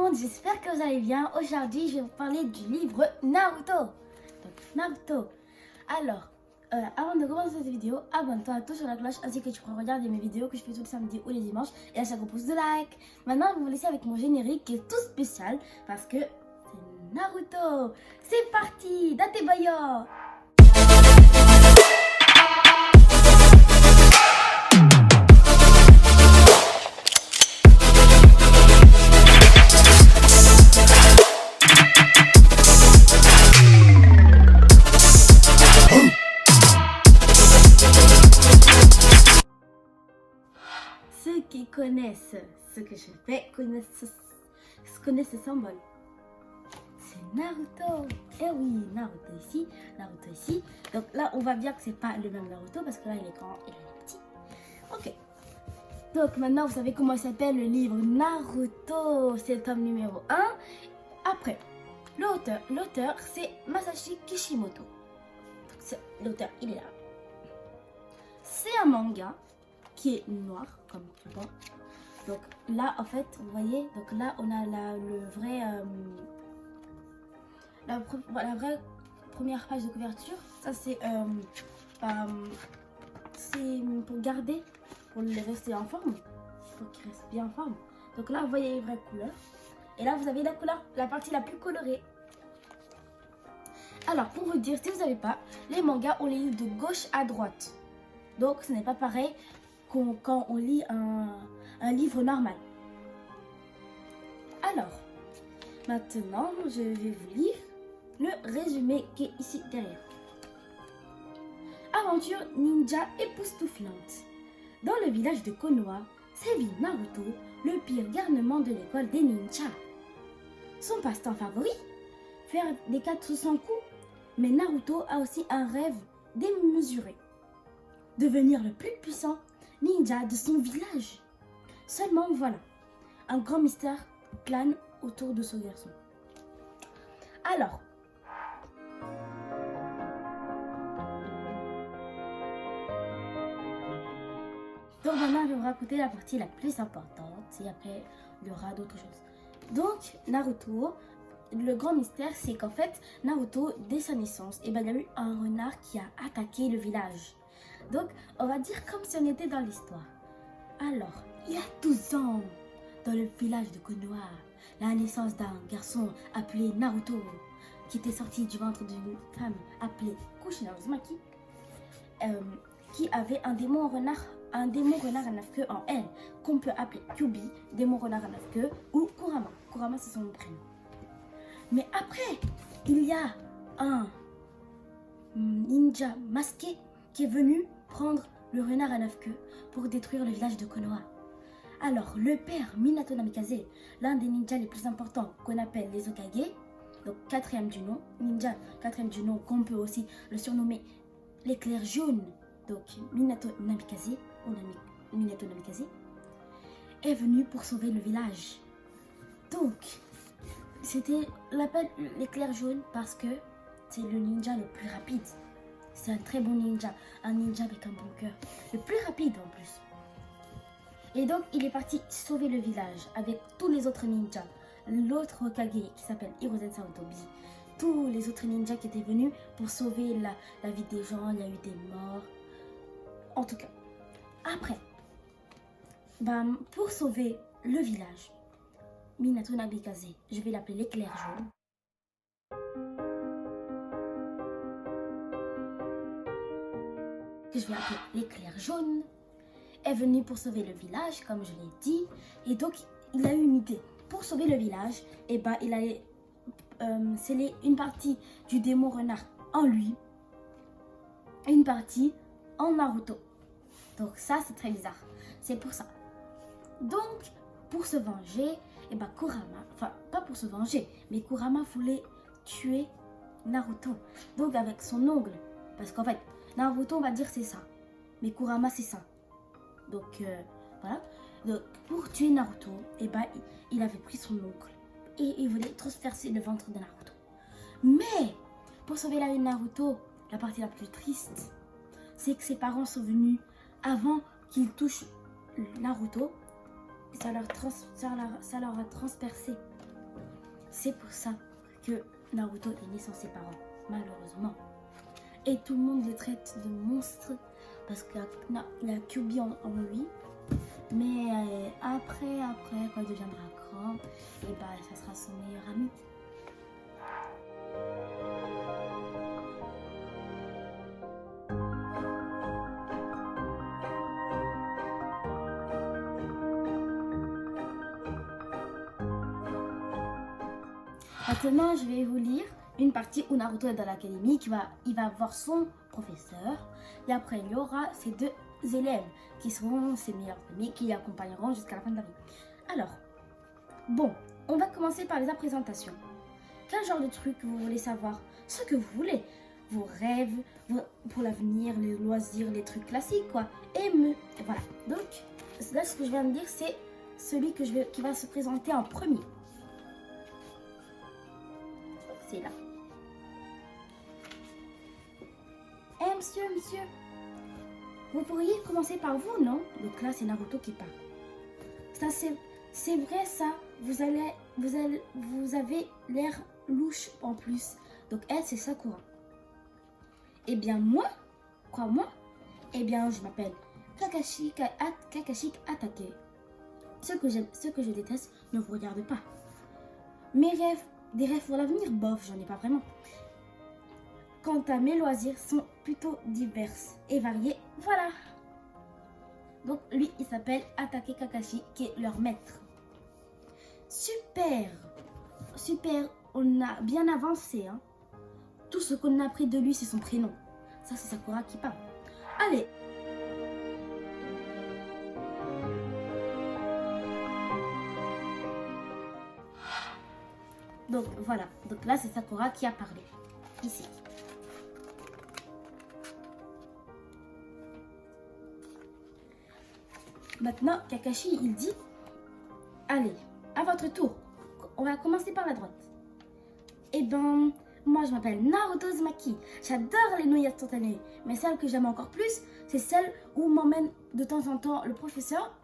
monde, j'espère que vous allez bien. Aujourd'hui, je vais vous parler du livre Naruto. Donc, Naruto. Alors, avant de commencer cette vidéo, abonne-toi, touche sur la cloche ainsi que tu pourras regarder mes vidéos que je fais tous les samedis ou les dimanches et à chaque pouce de like. Maintenant, je vais vous laisser avec mon générique qui est tout spécial parce que c'est Naruto. C'est parti, Date Bayo. Ceux qui connaissent ce que je fais connaissent ce symbole. C'est Naruto. Eh oui, Naruto ici, Naruto ici. Donc là, on voit bien que c'est pas le même Naruto parce que là, il est grand et là, il est petit. Ok. Donc maintenant, vous savez comment s'appelle le livre Naruto. C'est le tome numéro 1. Après, l'auteur, c'est Masashi Kishimoto. L'auteur, il est là. C'est un manga qui est noir, comme tu vois. Donc là, en fait, vous voyez, donc là, on a la vraie première page de couverture. Ça, c'est pour garder, pour les rester en forme, pour qu'ils restent bien en forme. Donc là, vous voyez les vraies couleurs. Et là, vous avez la partie la plus colorée. Alors, pour vous dire, si vous ne savez pas, les mangas, on les lit de gauche à droite. Donc, ce n'est pas pareil quand on lit un livre normal. Alors, maintenant, je vais vous lire le résumé qui est ici derrière. Aventure ninja époustouflante. Dans le village de Konoha, sévit Naruto, le pire garnement de l'école des ninjas. Son passe-temps favori, faire des 400 coups. Mais Naruto a aussi un rêve démesuré. Devenir le plus puissant ninja de son village. Seulement voilà, un grand mystère plane autour de ce garçon. Alors, donc maintenant je vais vous raconter la partie la plus importante et après il y aura d'autres choses. Donc Naruto, le grand mystère c'est qu'en fait Naruto dès sa naissance, il y a eu un renard qui a attaqué le village. Donc, on va dire comme si on était dans l'histoire. Alors, il y a 12 ans, dans le village de Konoha, la naissance d'un garçon appelé Naruto, qui était sorti du ventre d'une femme appelée Kushina Uzumaki, qui avait un démon renard à 9 queues en elle, qu'on peut appeler Kyuubi, démon renard à 9 queues, ou Kurama. Kurama, c'est son prénom. Mais après, il y a un ninja masqué qui est venu prendre le renard à 9 queues pour détruire le village de Konoha. Alors, le père Minato Namikaze, l'un des ninjas les plus importants qu'on appelle les Hokage, donc quatrième du nom, ninja quatrième du nom, qu'on peut aussi le surnommer l'éclair jaune, donc Minato Namikaze, est venu pour sauver le village. Donc, c'était l'appel l'éclair jaune parce que c'est le ninja le plus rapide. C'est un très bon ninja, un ninja avec un bon cœur, le plus rapide en plus. Et donc il est parti sauver le village avec tous les autres ninjas. L'autre Hokage qui s'appelle Hiruzen Sarutobi. Tous les autres ninjas qui étaient venus pour sauver la vie des gens, il y a eu des morts. En tout cas, après, pour sauver le village, Minato Namikaze, je vais l'appeler l'éclair jaune. Que je vais appeler l'éclair jaune, est venu pour sauver le village, comme je l'ai dit. Et donc, il a eu une idée. Pour sauver le village, il allait sceller une partie du démon renard en lui, et une partie en Naruto. Donc ça, c'est très bizarre. C'est pour ça. Donc, pour se venger, Kurama, enfin, pas pour se venger, mais Kurama voulait tuer Naruto. Donc, avec son ongle, parce qu'en fait, Naruto, on va dire c'est ça. Mais Kurama, c'est ça. Donc, voilà. Donc, pour tuer Naruto, il avait pris son oncle. Et il voulait transpercer le ventre de Naruto. Mais, pour sauver la vie de Naruto, la partie la plus triste, c'est que ses parents sont venus avant qu'il touche Naruto. Et ça leur a transpercé C'est pour ça que Naruto est né sans ses parents, malheureusement. Et tout le monde le traite de monstre parce qu'il y a Kyuubi en lui. Mais après, quand il deviendra grand, et bah, ça sera son meilleur ami. Maintenant, je vais vous lire une partie où Naruto est dans l'académie, il va voir son professeur. Et après, il y aura ses deux élèves qui seront ses meilleurs amis, qui l'accompagneront jusqu'à la fin de la vie. Alors, bon, on va commencer par les présentations. Quel genre de trucs vous voulez savoir? Ce que vous voulez. Vos rêves, pour l'avenir, les loisirs, les trucs classiques, quoi. Et voilà. Donc, là, ce que je viens de dire, c'est celui qui va se présenter en premier. C'est là. Eh, monsieur, vous pourriez commencer par vous, non? Donc là, c'est Naruto qui parle. Ça, c'est vrai, ça. Vous avez l'air louche en plus. Donc elle, c'est Sakura. Eh bien, moi, eh bien, je m'appelle Kakashi Hatake. Ce que je déteste ne vous regarde pas. Mes rêves, des rêves pour l'avenir, bof, j'en ai pas vraiment. Quant à mes loisirs, sont plutôt divers et variés. Voilà. Donc lui, il s'appelle Hatake Kakashi, qui est leur maître. Super, on a bien avancé. Hein. Tout ce qu'on a appris de lui, c'est son prénom. Ça, c'est Sakura qui parle. Allez. Donc voilà, donc là c'est Sakura qui a parlé, ici. Maintenant, Kakashi, il dit, allez, à votre tour, on va commencer par la droite. Eh ben, moi je m'appelle Naruto Uzumaki, j'adore les nouilles instantanées, mais celle que j'aime encore plus, c'est celle où m'emmène de temps en temps le professeur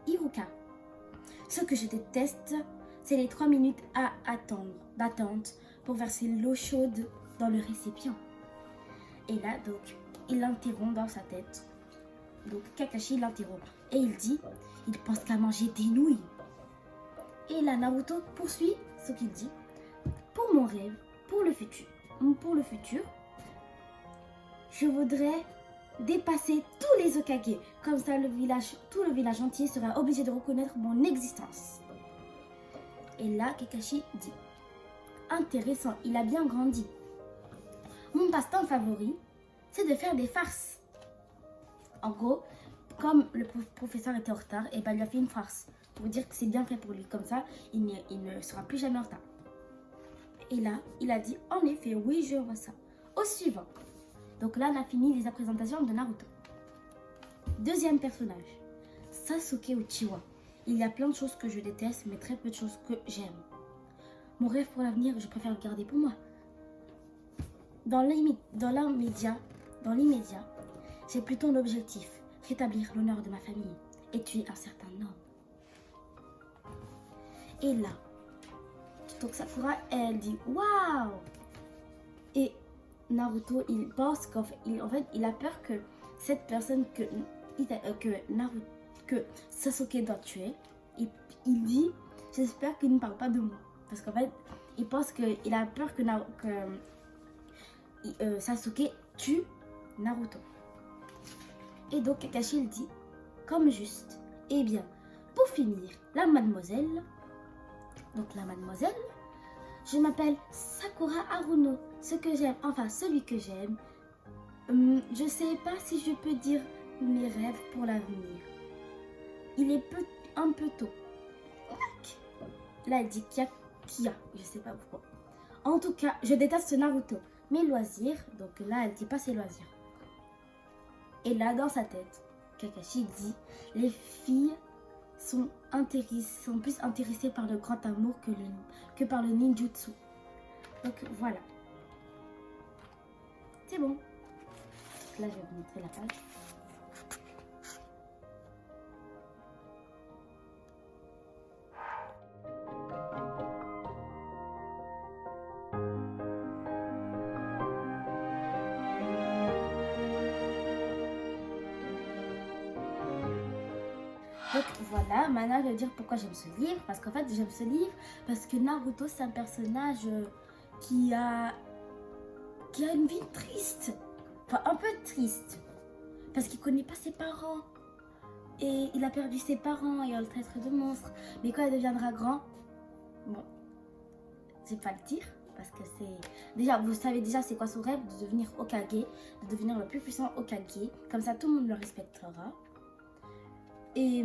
Iruka. Ce que je déteste, c'est les 3 minutes d'attente pour verser l'eau chaude dans le récipient. Et là, donc, il l'interrompt dans sa tête. Donc, Kakashi l'interrompt. Et il dit, il pense qu'à manger des nouilles. Et là, Naruto poursuit ce qu'il dit. Pour mon rêve, pour le futur, je voudrais dépasser tous les Hokage. Comme ça, tout le village entier sera obligé de reconnaître mon existence. Et là, Kakashi dit, intéressant, il a bien grandi. Mon passe-temps favori, c'est de faire des farces. En gros, comme le professeur était en retard, et ben, il a fait une farce. Pour dire que c'est bien fait pour lui. Comme ça, il ne sera plus jamais en retard. Et là, il a dit, en effet, oui, je vois ça. Au suivant. Donc là, on a fini les présentations de Naruto. Deuxième personnage, Sasuke Uchiwa. Il y a plein de choses que je déteste, mais très peu de choses que j'aime. Mon rêve pour l'avenir, je préfère le garder pour moi. Dans l'immédiat, j'ai plutôt un objectif, rétablir l'honneur de ma famille et tuer un certain homme. Et là, donc Sakura, elle dit waouh! Et Naruto, il pense qu'en fait, il a peur que cette personne que Sasuke doit tuer, il dit j'espère qu'il ne parle pas de moi. Parce qu'en fait, il pense qu'il a peur que Sasuke tue Naruto. Et donc Kakashi il dit comme juste. Eh bien, pour finir, la mademoiselle, je m'appelle Sakura Haruno. Celui que j'aime. Je sais pas si je peux dire mes rêves pour l'avenir. Il est un peu tôt. Là, elle dit Kia, je sais pas pourquoi. En tout cas, je déteste Naruto. Mes loisirs, donc là, elle dit pas ses loisirs. Et là, dans sa tête, Kakashi dit les filles sont plus intéressées par le grand amour que par le ninjutsu. Donc voilà. C'est bon. Là, je vais vous montrer la page. Donc voilà, maintenant je vais dire pourquoi j'aime ce livre. Parce qu'en fait j'aime ce livre parce que Naruto c'est un personnage qui a une vie triste. Enfin un peu triste. Parce qu'il connaît pas ses parents. Et il a perdu ses parents et on le traite de monstre. Mais quand il deviendra grand, bon, je vais pas le dire. Parce que c'est... Déjà, vous savez déjà c'est quoi son rêve, de devenir Hokage. De devenir le plus puissant Hokage. Comme ça tout le monde le respectera. Et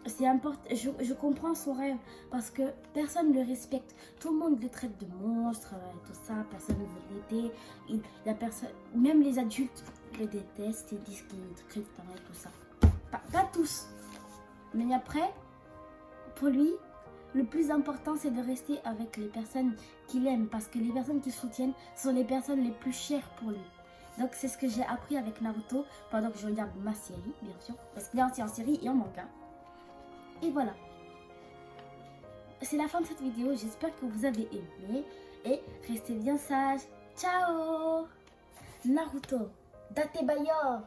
c'est important, je comprends son rêve parce que personne ne le respecte. Tout le monde le traite de monstre, tout ça, personne ne veut l'aider. Même les adultes le détestent et disent qu'il est crétin et tout ça. Pas tous. Mais après, pour lui, le plus important c'est de rester avec les personnes qu'il aime parce que les personnes qui soutiennent sont les personnes les plus chères pour lui. Donc c'est ce que j'ai appris avec Naruto pendant que je regarde ma série, bien sûr. Parce qu'il y a aussi en série et en manga. Et voilà. C'est la fin de cette vidéo. J'espère que vous avez aimé. Et restez bien sages. Ciao Naruto Datebayo.